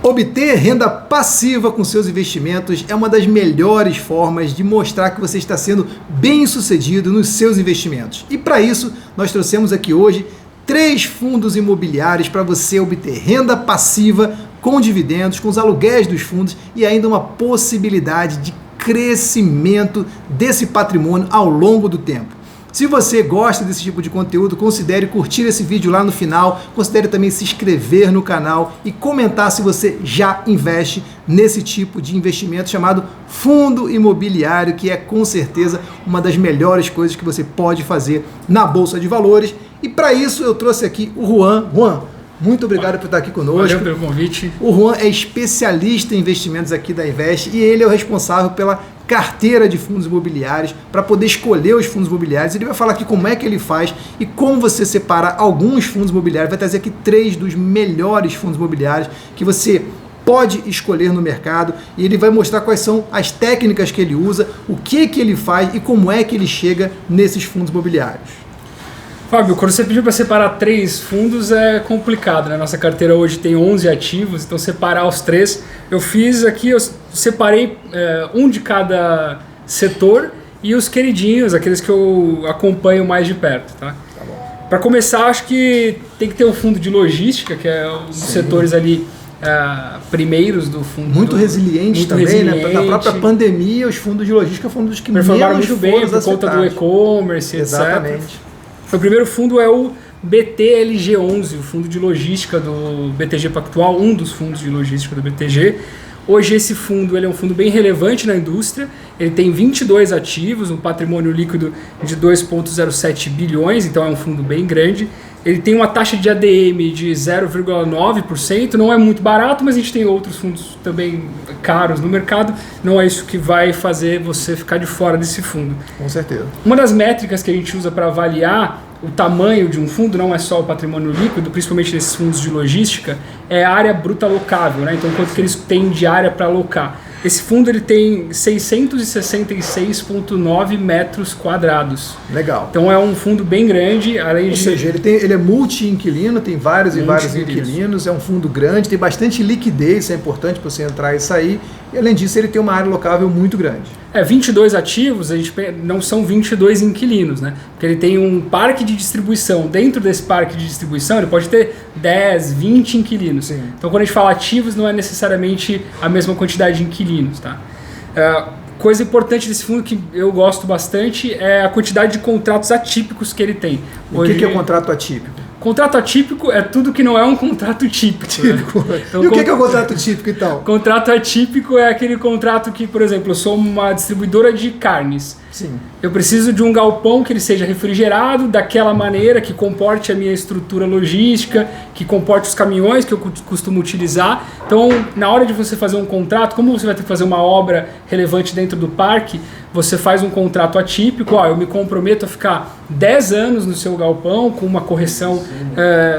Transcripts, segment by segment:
Obter renda passiva com seus investimentos é uma das melhores formas de mostrar que você está sendo bem-sucedido nos seus investimentos. E para isso, nós trouxemos aqui hoje 3 fundos imobiliários para você obter renda passiva com dividendos, com os aluguéis dos fundos e ainda uma possibilidade de crescimento desse patrimônio ao longo do tempo. Se você gosta desse tipo de conteúdo, considere curtir esse vídeo lá no final, considere também se inscrever no canal e comentar se você já investe nesse tipo de investimento chamado fundo imobiliário, que é com certeza uma das melhores coisas que você pode fazer na Bolsa de Valores. E para isso eu trouxe aqui o Juan. Juan, muito obrigado por estar aqui conosco. Valeu pelo convite. O Juan é especialista em investimentos aqui da Invest e ele é o responsável pela carteira de fundos imobiliários, para poder escolher os fundos imobiliários. Ele vai falar aqui como é que ele faz e como você separar alguns fundos imobiliários. Vai trazer aqui 3 dos melhores fundos imobiliários que você pode escolher no mercado e ele vai mostrar quais são as técnicas que ele usa, o que ele faz e como é que ele chega nesses fundos imobiliários. Fábio, quando você pediu para separar 3 fundos é complicado, né? Nossa carteira hoje tem 11 ativos, então separar os 3, eu fiz aqui, eu separei um de cada setor e os queridinhos, aqueles que eu acompanho mais de perto, tá? Tá bom. Para começar, acho que tem que ter um fundo de logística, que é um dos setores ali primeiros do fundo. Muito resiliente muito também, resiliente, né? Na própria pandemia, os fundos de logística foram um dos que performaram muito bem por conta do e-commerce, etc. Exatamente. O primeiro fundo é o BTLG11, o fundo de logística do BTG Pactual, um dos fundos de logística do BTG. Hoje esse fundo ele é um fundo bem relevante na indústria, ele tem 22 ativos, um patrimônio líquido de 2,07 bilhões, então é um fundo bem grande. Ele tem uma taxa de ADM de 0,9%, não é muito barato, mas a gente tem outros fundos também caros no mercado, não é isso que vai fazer você ficar de fora desse fundo. Com certeza. Uma das métricas que a gente usa para avaliar o tamanho de um fundo, não é só o patrimônio líquido, principalmente nesses fundos de logística, é a área bruta alocável, né? Então quanto que eles têm de área para alocar. Esse fundo ele tem 666,9 metros quadrados. Legal. Então é um fundo bem grande, além Ou seja, ele é multi-inquilino, tem vários e vários inquilinos, é um fundo grande, tem bastante liquidez, isso é importante para você entrar e sair, e além disso ele tem uma área locável muito grande. 22 ativos, a gente não são 22 inquilinos, né? Porque ele tem um parque de distribuição. Dentro desse parque de distribuição, ele pode ter 10, 20 inquilinos. Sim. Então, quando a gente fala ativos, não é necessariamente a mesma quantidade de inquilinos, tá? Coisa importante desse fundo que eu gosto bastante é a quantidade de contratos atípicos que ele tem. Hoje, o que é contrato atípico? Contrato atípico é tudo que não é um contrato típico. Né? Então, e o que é o contrato típico então? Contrato atípico é aquele contrato que, por exemplo, eu sou uma distribuidora de carnes. Sim. Eu preciso de um galpão que ele seja refrigerado daquela maneira, que comporte a minha estrutura logística, que comporte os caminhões que eu costumo utilizar. Então, na hora de você fazer um contrato, como você vai ter que fazer uma obra relevante dentro do parque, você faz um contrato atípico, eu me comprometo a ficar 10 anos no seu galpão com uma correção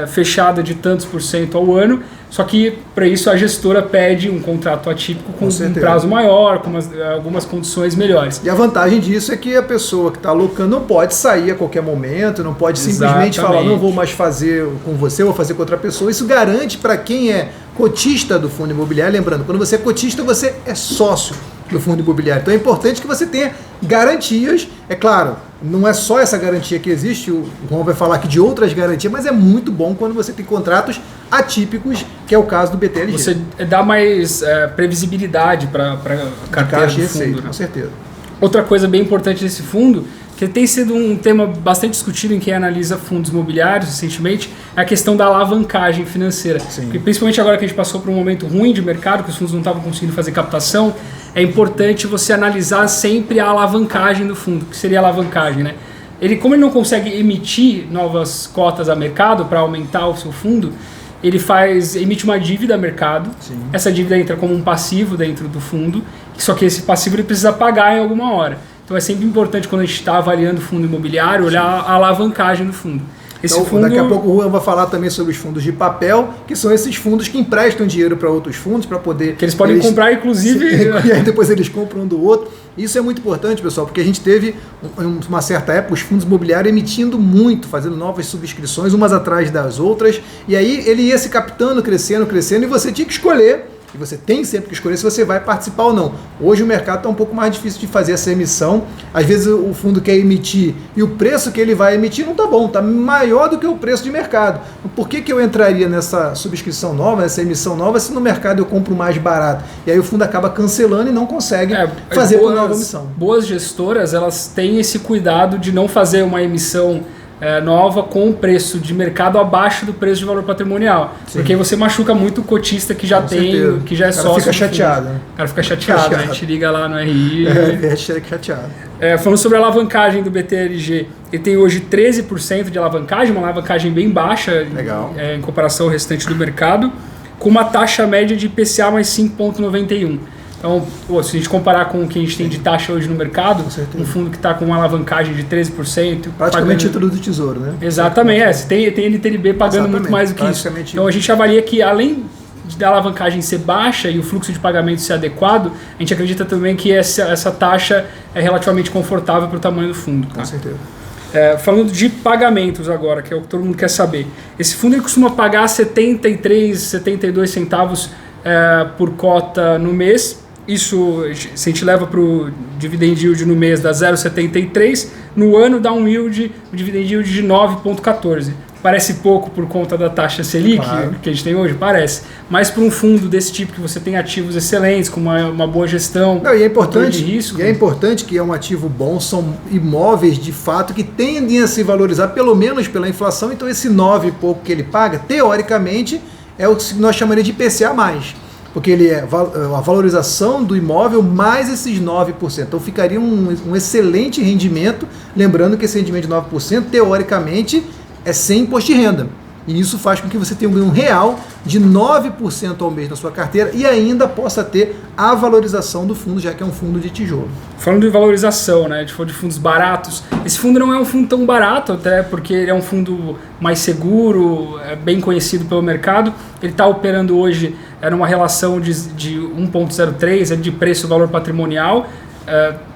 fechada de tantos % ao ano, só que para isso a gestora pede um contrato atípico com um prazo maior, com algumas condições melhores. E a vantagem disso é que a pessoa que está alocando não pode sair a qualquer momento, não pode simplesmente falar, não vou mais fazer com você, vou fazer com outra pessoa. Isso garante para quem é cotista do fundo imobiliário, lembrando, quando você é cotista, você é sócio do fundo imobiliário. Então é importante que você tenha garantias. É claro, não é só essa garantia que existe, o Juan vai falar aqui de outras garantias, mas é muito bom quando você tem contratos atípicos, que é o caso do BTLG. Você dá mais previsibilidade para a carteira do fundo. Né? Com certeza. Outra coisa bem importante desse fundo, que tem sido um tema bastante discutido em quem analisa fundos imobiliários recentemente, é a questão da alavancagem financeira. Sim. Porque principalmente agora que a gente passou por um momento ruim de mercado, que os fundos não estavam conseguindo fazer captação, é importante você analisar sempre a alavancagem do fundo. O que seria a alavancagem, né? Como ele não consegue emitir novas cotas a mercado para aumentar o seu fundo, ele emite uma dívida a mercado. Sim. Essa dívida entra como um passivo dentro do fundo, só que esse passivo ele precisa pagar em alguma hora. Então é sempre importante, quando a gente está avaliando o fundo imobiliário, olhar a alavancagem do fundo. Daqui a pouco o Juan vai falar também sobre os fundos de papel, que são esses fundos que emprestam dinheiro para outros fundos para poder... Que eles podem comprar, inclusive... E aí depois eles compram um do outro. Isso é muito importante, pessoal, porque a gente teve, em uma certa época, os fundos imobiliários emitindo muito, fazendo novas subscrições, umas atrás das outras, e aí ele ia se captando, crescendo, e você tinha que escolher e você tem sempre que escolher se você vai participar ou não. Hoje o mercado está um pouco mais difícil de fazer essa emissão. Às vezes o fundo quer emitir e o preço que ele vai emitir não está bom, está maior do que o preço de mercado. Por que eu entraria nessa subscrição nova, nessa emissão nova, se no mercado eu compro mais barato? E aí o fundo acaba cancelando e não consegue fazer uma nova emissão. Boas gestoras, elas têm esse cuidado de não fazer uma emissão nova com o preço de mercado abaixo do preço de valor patrimonial. Sim. Porque aí você machuca muito o cotista que já tem, que já é sócio. Fica chateado, né? O cara fica chateado, né? A gente liga lá no RI. Fica chateado. Falando sobre a alavancagem do BTLG, ele tem hoje 13% de alavancagem, uma alavancagem bem baixa. Legal. Em comparação ao restante do mercado, com uma taxa média de IPCA mais 5,91. Então, se a gente comparar com o que a gente tem de taxa hoje no mercado, um fundo que está com uma alavancagem de 13%... Praticamente título do Tesouro, né? Exatamente, você tem NTNB pagando muito mais do que isso. Então a gente avalia que, além da alavancagem ser baixa e o fluxo de pagamento ser adequado, a gente acredita também que essa taxa é relativamente confortável para o tamanho do fundo. Tá? Com certeza. Falando de pagamentos agora, que é o que todo mundo quer saber. Esse fundo ele costuma pagar 73, 72 centavos por cota no mês. Isso, se a gente leva para o dividend yield no mês, dá 0,73. No ano dá um dividend yield de 9,14. Parece pouco por conta da taxa Selic, claro, que a gente tem hoje? Parece. Mas para um fundo desse tipo, que você tem ativos excelentes, com uma boa gestão, e é importante, de risco... E é importante que é um ativo bom, são imóveis de fato que tendem a se valorizar, pelo menos pela inflação. Então esse 9 e pouco que ele paga, teoricamente, é o que nós chamaríamos de IPCA+. Porque ele é a valorização do imóvel mais esses 9%. Então ficaria um excelente rendimento, lembrando que esse rendimento de 9%, teoricamente, é sem imposto de renda. E isso faz com que você tenha um ganho real de 9% ao mês na sua carteira e ainda possa ter a valorização do fundo, já que é um fundo de tijolo. Falando de valorização, né, de fundos baratos, esse fundo não é um fundo tão barato, até porque ele é um fundo mais seguro, é bem conhecido pelo mercado. Ele está operando hoje numa relação de 1,03 de preço-valor patrimonial.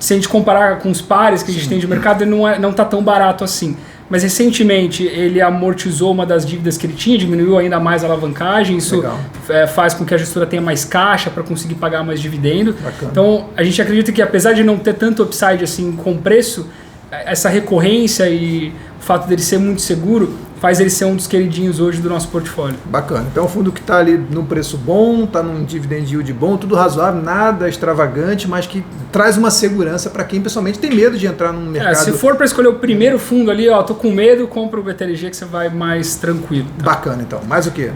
Se a gente comparar com os pares que a gente tem de mercado, ele não está tão barato assim. Mas recentemente ele amortizou uma das dívidas que ele tinha, diminuiu ainda mais a alavancagem, isso faz com que a gestora tenha mais caixa para conseguir pagar mais dividendo. Bacana. Então a gente acredita que, apesar de não ter tanto upside assim com preço, essa recorrência e o fato dele ser muito seguro faz ele ser um dos queridinhos hoje do nosso portfólio. Bacana. Então é um fundo que está ali num preço bom, está num dividend yield bom, tudo razoável, nada extravagante, mas que traz uma segurança para quem pessoalmente tem medo de entrar num mercado. Se for para escolher o primeiro fundo ali, tô com medo, compra o BTLG que você vai mais tranquilo. Tá? Bacana, então. Mais o quê?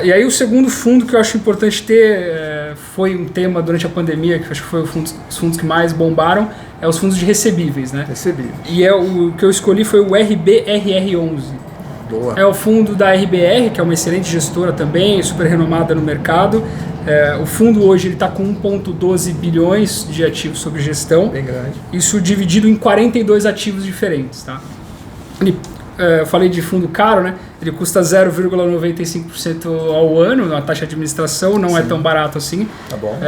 E aí o segundo fundo que eu acho importante ter, foi um tema durante a pandemia, que acho que foi os fundos que mais bombaram, é os fundos de recebíveis, né? Recebíveis. E o que eu escolhi foi o RBRR11. Boa. É o fundo da RBR, que é uma excelente gestora também, super renomada no mercado. O fundo hoje está com 1,12 bilhões de ativos sob gestão. Bem grande. Isso dividido em 42 ativos diferentes. Tá? Eu falei de fundo caro, né? Ele custa 0,95% ao ano na taxa de administração, não é tão barato assim. Tá bom.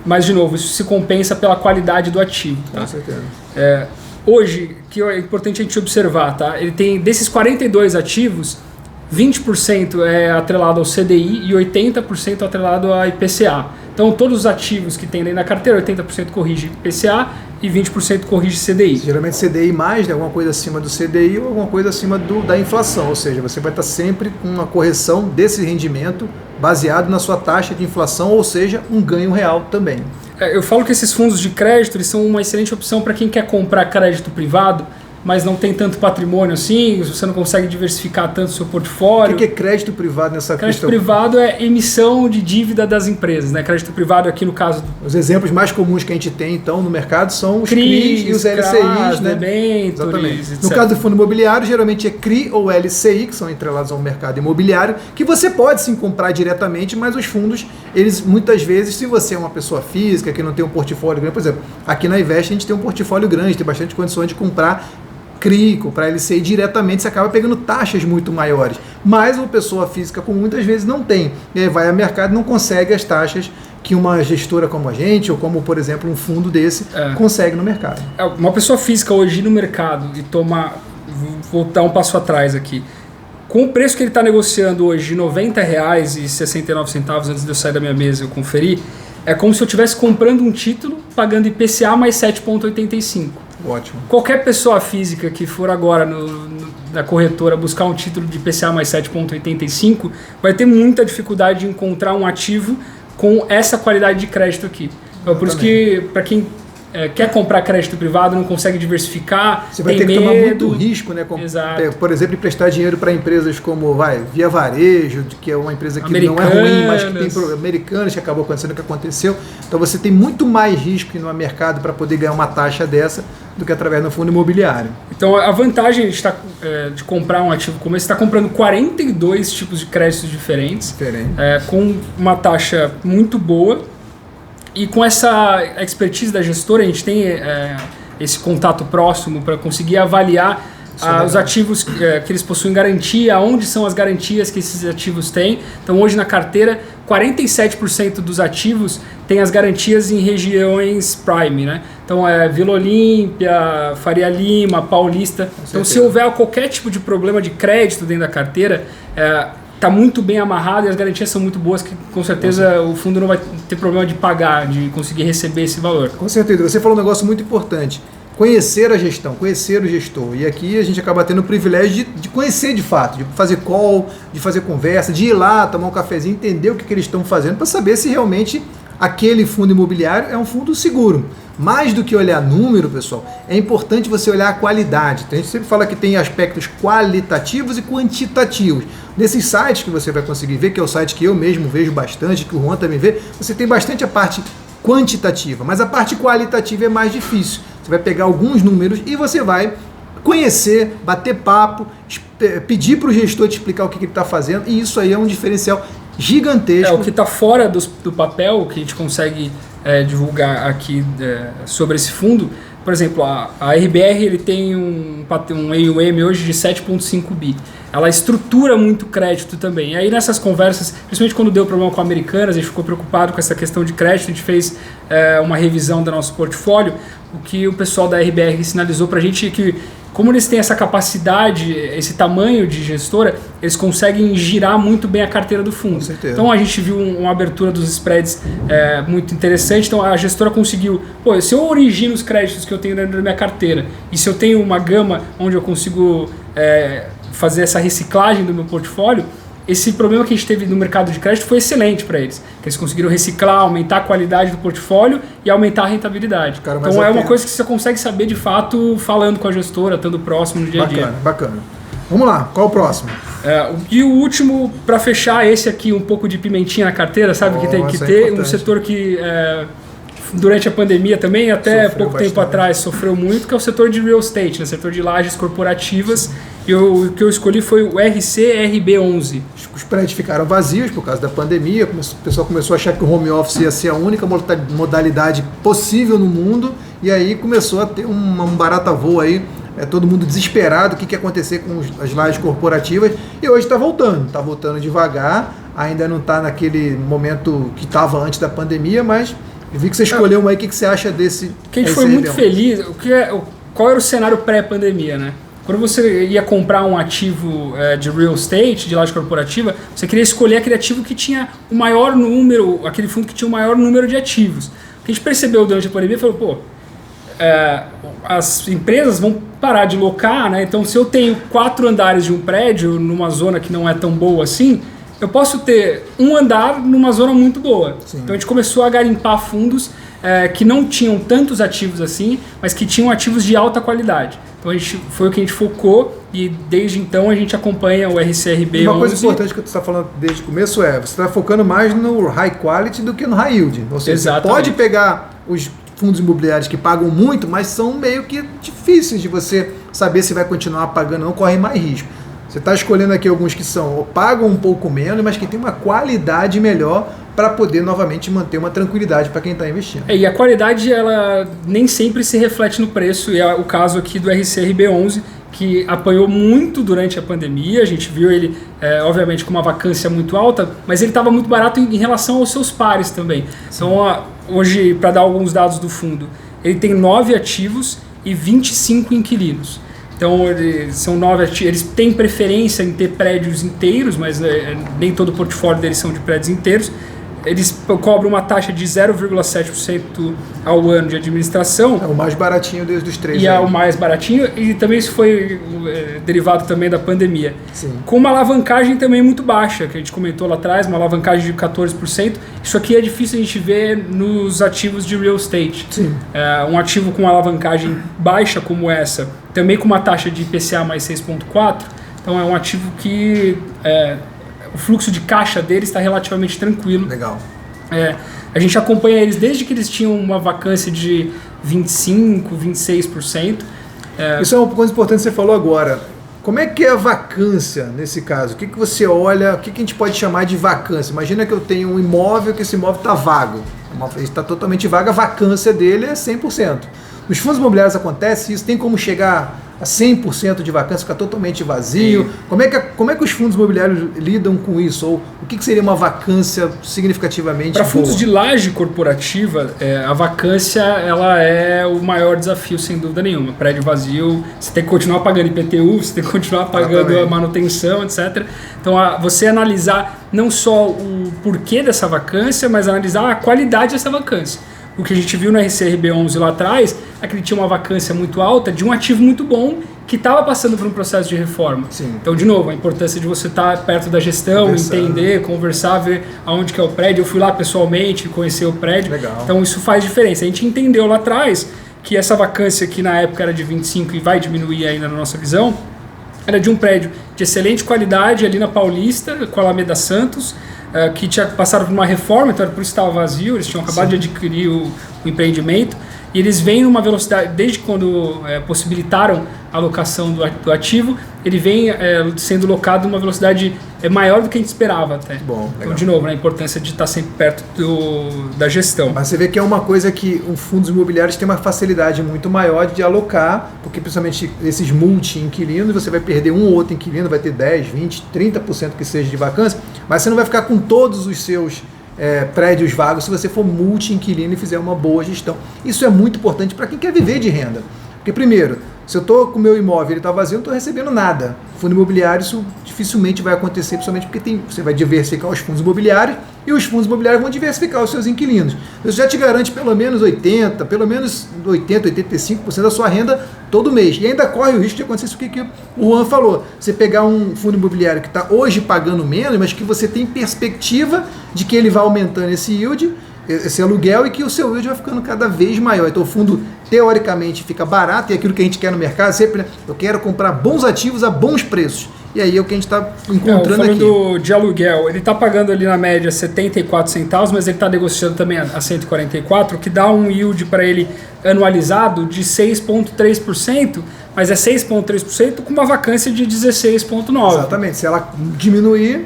Mas, de novo, isso se compensa pela qualidade do ativo. Tá? Com certeza. Hoje, que é importante a gente observar, tá? Ele tem, desses 42 ativos, 20% é atrelado ao CDI e 80% atrelado à IPCA. Então, todos os ativos que tem aí na carteira, 80% corrige IPCA e 20% corrige CDI. Geralmente CDI mais, né, alguma coisa acima do CDI ou alguma coisa acima da inflação, ou seja, você vai estar sempre com uma correção desse rendimento baseado na sua taxa de inflação, ou seja, um ganho real também. Eu falo que esses fundos de crédito eles são uma excelente opção para quem quer comprar crédito privado, mas não tem tanto patrimônio assim, você não consegue diversificar tanto o seu portfólio. O que é crédito privado nessa crédito questão? Crédito privado é emissão de dívida das empresas, né? Crédito privado aqui no caso... Os exemplos mais comuns que a gente tem, então, no mercado são os CRIs e os LCIs, né? Exatamente. No caso do fundo imobiliário, geralmente é CRI ou LCI, que são entrelados ao mercado imobiliário, que você pode sim comprar diretamente, mas os fundos, eles muitas vezes, se você é uma pessoa física que não tem um portfólio grande, por exemplo, aqui na Invest a gente tem um portfólio grande, tem bastante condições de comprar CRI, para LCI diretamente, você acaba pegando taxas muito maiores. Mas uma pessoa física comum muitas vezes não tem. E aí vai ao mercado e não consegue as taxas que uma gestora como a gente, ou como, por exemplo, um fundo desse, consegue no mercado. Uma pessoa física hoje no mercado e tomar... Vou dar um passo atrás aqui. Com o preço que ele está negociando hoje de R$ 90,69, antes de eu sair da minha mesa eu conferi, é como se eu estivesse comprando um título pagando IPCA mais 7,85. Ótimo. Qualquer pessoa física que for agora na corretora buscar um título de IPCA mais 7,85 vai ter muita dificuldade de encontrar um ativo com essa qualidade de crédito aqui. Então, por isso que, para quem quer comprar crédito privado, não consegue diversificar, você vai ter que tomar muito risco, né? Por exemplo, emprestar dinheiro para empresas como Via Varejo, que é uma empresa que não é ruim, mas que tem Americanas, que acabou acontecendo o que aconteceu. Então você tem muito mais risco no mercado para poder ganhar uma taxa dessa do que através do fundo imobiliário. Então a vantagem de comprar um ativo como esse, você está comprando 42 tipos de créditos diferentes. Com uma taxa muito boa. E com essa expertise da gestora, a gente tem esse contato próximo para conseguir avaliar os ativos que eles possuem garantia, onde são as garantias que esses ativos têm. Então hoje na carteira, 47% dos ativos têm as garantias em regiões prime, né? Então Vila Olímpia, Faria Lima, Paulista. Então se houver qualquer tipo de problema de crédito dentro da carteira, está muito bem amarrado e as garantias são muito boas, que com certeza o fundo não vai ter problema de pagar, de conseguir receber esse valor. Com certeza. Você falou um negócio muito importante. Conhecer a gestão, conhecer o gestor. E aqui a gente acaba tendo o privilégio de conhecer de fato, de fazer call, de fazer conversa, de ir lá, tomar um cafezinho, entender o que eles estão fazendo para saber se realmente aquele fundo imobiliário é um fundo seguro. Mais do que olhar número, pessoal, é importante você olhar a qualidade. A gente sempre fala que tem aspectos qualitativos e quantitativos. Nesses sites que você vai conseguir ver, que é o site que eu mesmo vejo bastante, que o Juan também vê, você tem bastante a parte quantitativa, mas a parte qualitativa é mais difícil. Você vai pegar alguns números e você vai conhecer, bater papo, pedir para o gestor te explicar o que ele está fazendo, e isso aí é um diferencial gigantesco. O que está fora do papel, que a gente consegue divulgar aqui sobre esse fundo. Por exemplo, a RBR ele tem um AUM hoje de 7,5 bi. Ela estrutura muito crédito também. E aí nessas conversas, principalmente quando deu problema com a Americanas, a gente ficou preocupado com essa questão de crédito, a gente fez uma revisão do nosso portfólio. O que o pessoal da RBR sinalizou para a gente é que, como eles têm essa capacidade, esse tamanho de gestora, eles conseguem girar muito bem a carteira do fundo. Com certeza. Então a gente viu uma abertura dos spreads muito interessante. Então a gestora conseguiu, se eu origino os créditos que eu tenho dentro da minha carteira e se eu tenho uma gama onde eu consigo fazer essa reciclagem do meu portfólio, esse problema que a gente teve no mercado de crédito foi excelente para eles. Que eles conseguiram reciclar, aumentar a qualidade do portfólio e aumentar a rentabilidade. Então é uma coisa que você consegue saber de fato falando com a gestora, estando próximo no dia a dia. Bacana. Vamos lá, qual o próximo? E o último, para fechar, esse aqui, um pouco de pimentinha na carteira, sabe? Que tem que ter um setor que durante a pandemia também, até pouco tempo atrás, sofreu muito, que é o setor de real estate, né? Setor de lajes corporativas. E o que eu escolhi foi o RCRB11. Os prédios ficaram vazios por causa da pandemia, o pessoal começou a achar que o home office ia ser a única modalidade possível no mundo, e aí começou a ter um barata-voo aí, todo mundo desesperado, o que ia acontecer com as lajes corporativas, e hoje está voltando devagar, ainda não está naquele momento que estava antes da pandemia, mas eu vi que você escolheu uma aí, o que você acha desse? Que a gente foi muito feliz, qual era o cenário pré-pandemia, né? Quando você ia comprar um ativo de real estate, de laje corporativa, você queria escolher aquele ativo que tinha o maior número, aquele fundo que tinha o maior número de ativos. O que a gente percebeu durante a pandemia foi, as empresas vão parar de locar, né? Então se eu tenho 4 andares de um prédio numa zona que não é tão boa assim, eu posso ter um andar numa zona muito boa. Sim. Então a gente começou a garimpar fundos que não tinham tantos ativos assim, mas que tinham ativos de alta qualidade. Então foi o que a gente focou e desde então a gente acompanha o RCRB11. Uma coisa importante que você está falando desde o começo você está focando mais no high quality do que no high yield. Ou seja, você pode pegar os fundos imobiliários que pagam muito, mas são meio que difíceis de você saber se vai continuar pagando, não corre mais risco. Você está escolhendo aqui alguns que pagam um pouco menos, mas que tem uma qualidade melhor para poder novamente manter uma tranquilidade para quem está investindo. E a qualidade ela nem sempre se reflete no preço, e é o caso aqui do RCRB11, que apanhou muito durante a pandemia. A gente viu ele, obviamente, com uma vacância muito alta, mas ele estava muito barato em relação aos seus pares também. Sim. Então, hoje, para dar alguns dados do fundo, ele tem 9 ativos e 25 inquilinos. Então são 9 ativos, eles têm preferência em ter prédios inteiros, mas nem todo o portfólio deles são de prédios inteiros. Eles cobram uma taxa de 0,7% ao ano de administração. É o mais baratinho desde os três. E é o mais baratinho, e também isso foi derivado também da pandemia. Sim. Com uma alavancagem também muito baixa, que a gente comentou lá atrás, uma alavancagem de 14%. Isso aqui é difícil a gente ver nos ativos de real estate. Sim. Um ativo com alavancagem baixa como essa, também com uma taxa de IPCA mais 6,4%, então é um ativo que o fluxo de caixa deles está relativamente tranquilo. Legal. A gente acompanha eles desde que eles tinham uma vacância de 25%, 26%. Isso é uma coisa importante que você falou agora. Como é que é a vacância nesse caso? O que você olha, o que a gente pode chamar de vacância? Imagina que eu tenho um imóvel, que esse imóvel está vago. Está totalmente vago, a vacância dele é 100%. Nos fundos imobiliários acontece isso, tem como chegar a 100% de vacância, ficar totalmente vazio. Como é que os fundos imobiliários lidam com isso? Ou o que seria uma vacância significativamente Para boa? fundos de laje corporativa, a vacância ela é o maior desafio, sem dúvida nenhuma. Prédio vazio, você tem que continuar pagando IPTU, você tem que continuar pagando a manutenção, etc. Então, você analisar não só o porquê dessa vacância, mas analisar a qualidade dessa vacância. O que a gente viu no RCRB11 lá atrás é que ele tinha uma vacância muito alta de um ativo muito bom que estava passando por um processo de reforma. Sim. Então, de novo, a importância de você estar perto da gestão, entender, conversar, ver aonde que é o prédio. Eu fui lá pessoalmente, conhecer o prédio. Legal. Então, isso faz diferença. A gente entendeu lá atrás que essa vacância, que na época era de 25% e vai diminuir ainda na nossa visão, era de um prédio de excelente qualidade ali na Paulista, com a Alameda Santos, que tinha passado por uma reforma, então por isso estava vazio, eles tinham acabado de adquirir o empreendimento, e eles vêm numa velocidade, desde quando possibilitaram a locação do ativo, ele vem sendo locado numa velocidade maior do que a gente esperava até. Bom, legal. Então, de novo, a importância de estar sempre perto da gestão. Mas você vê que é uma coisa que os fundos imobiliários têm uma facilidade muito maior de alocar, porque principalmente esses multi-inquilinos, você vai perder um ou outro inquilino, vai ter 10, 20, 30% que seja de vacância, mas você não vai ficar com todos os seus prédios vagos se você for multi-inquilino e fizer uma boa gestão. Isso é muito importante para quem quer viver de renda. Porque, primeiro, se eu estou com o meu imóvel e ele está vazio, eu não estou recebendo nada. Fundo imobiliário, isso dificilmente vai acontecer, principalmente porque você vai diversificar os fundos imobiliários e os fundos imobiliários vão diversificar os seus inquilinos. Isso já te garante pelo menos 80%, 85% da sua renda todo mês. E ainda corre o risco de acontecer isso que o Juan falou. Você pegar um fundo imobiliário que está hoje pagando menos, mas que você tem perspectiva de que ele vai aumentando esse yield, esse aluguel, e que o seu yield vai ficando cada vez maior. Então o fundo teoricamente fica barato, e aquilo que a gente quer no mercado sempre, né? Eu quero comprar bons ativos a bons preços. E aí é o que a gente está encontrando aqui. Falando de aluguel, ele está pagando ali na média 74 centavos, mas ele está negociando também a 144, que dá um yield para ele anualizado de 6,3%, mas é 6,3% com uma vacância de 16,9%. Exatamente, se ela diminuir...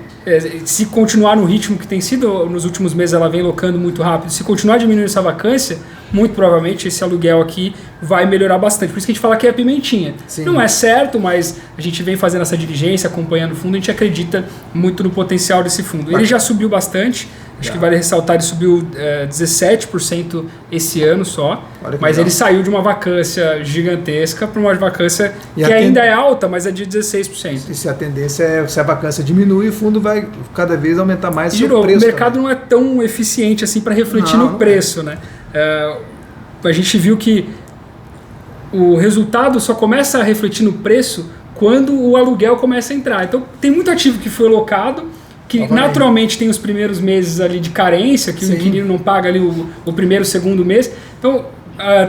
Se continuar no ritmo que tem sido, nos últimos meses ela vem locando muito rápido, se continuar diminuindo essa vacância, muito provavelmente esse aluguel aqui vai melhorar bastante. Por isso que a gente fala que é a pimentinha. Sim. Não é certo, mas a gente vem fazendo essa diligência, acompanhando o fundo, a gente acredita muito no potencial desse fundo. Ele já subiu bastante, acho que vale ressaltar, ele subiu 17% esse ano só, mas ele saiu de uma vacância gigantesca para uma vacância que ainda é alta, mas é de 16%. E se a tendência se a vacância diminui, o fundo vai cada vez aumentar mais o seu novo, preço. O mercado também não é tão eficiente assim para refletir no preço, né? A gente viu que o resultado só começa a refletir no preço quando o aluguel começa a entrar. Então tem muito ativo que foi locado, que naturalmente tem os primeiros meses ali de carência, que o inquilino não paga ali o primeiro, segundo mês. Então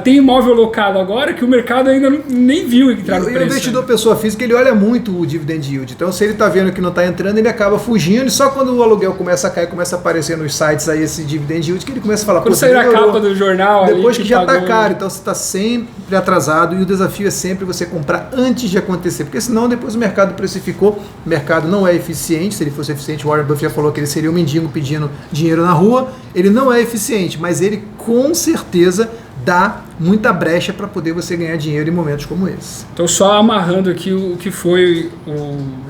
tem imóvel locado agora que o mercado ainda nem viu entrar no preço. O investidor pessoa física, ele olha muito o dividend yield. Então, se ele está vendo que não está entrando, ele acaba fugindo. E só quando o aluguel começa a cair, começa a aparecer nos sites aí esse dividend yield, que ele começa a falar... Quando sair a capa do jornal... Depois que já está caro. Então, você está sempre atrasado. E o desafio é sempre você comprar antes de acontecer. Porque senão, depois o mercado precificou. O mercado não é eficiente. Se ele fosse eficiente, o Warren Buffett já falou que ele seria um mendigo pedindo dinheiro na rua. Ele não é eficiente, mas ele com certeza dá muita brecha para poder você ganhar dinheiro em momentos como esse. Então, só amarrando aqui o que foi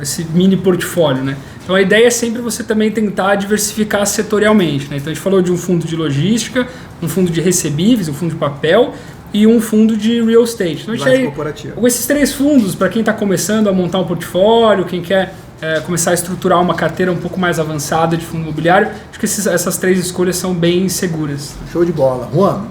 esse mini portfólio, né? Então, a ideia é sempre você também tentar diversificar setorialmente, né? Então, a gente falou de um fundo de logística, um fundo de recebíveis, um fundo de papel, e um fundo de real estate. Então, corporativo. com esses 3 fundos, para quem está começando a montar um portfólio, quem quer começar a estruturar uma carteira um pouco mais avançada de fundo imobiliário, acho que essas 3 escolhas são bem seguras. Show de bola. Juan,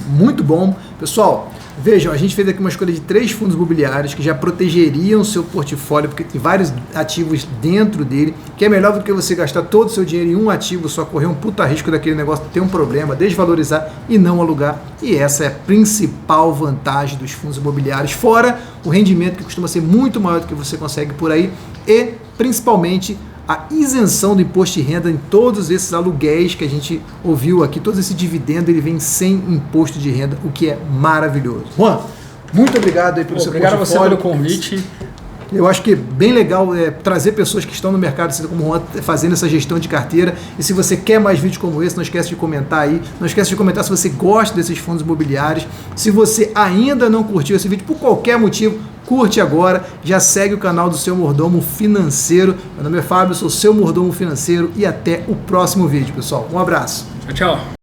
muito bom. Pessoal, vejam, a gente fez aqui uma escolha de 3 fundos imobiliários que já protegeriam o seu portfólio, porque tem vários ativos dentro dele, que é melhor do que você gastar todo o seu dinheiro em um ativo, só correr um puta risco daquele negócio ter um problema, desvalorizar e não alugar. E essa é a principal vantagem dos fundos imobiliários, fora o rendimento que costuma ser muito maior do que você consegue por aí e principalmente a isenção do imposto de renda em todos esses aluguéis que a gente ouviu aqui, todo esse dividendo ele vem sem imposto de renda, o que é maravilhoso. Juan, muito obrigado aí pelo seu portfólio. Obrigado a você pelo convite. Eu acho que é bem legal trazer pessoas que estão no mercado, assim como o Juan, fazendo essa gestão de carteira. E se você quer mais vídeos como esse, não esquece de comentar aí. Não esquece de comentar se você gosta desses fundos imobiliários. Se você ainda não curtiu esse vídeo por qualquer motivo, curte agora. Já segue o canal do Seu Mordomo Financeiro. Meu nome é Fábio, sou Seu Mordomo Financeiro e até o próximo vídeo, pessoal. Um abraço. Tchau, tchau.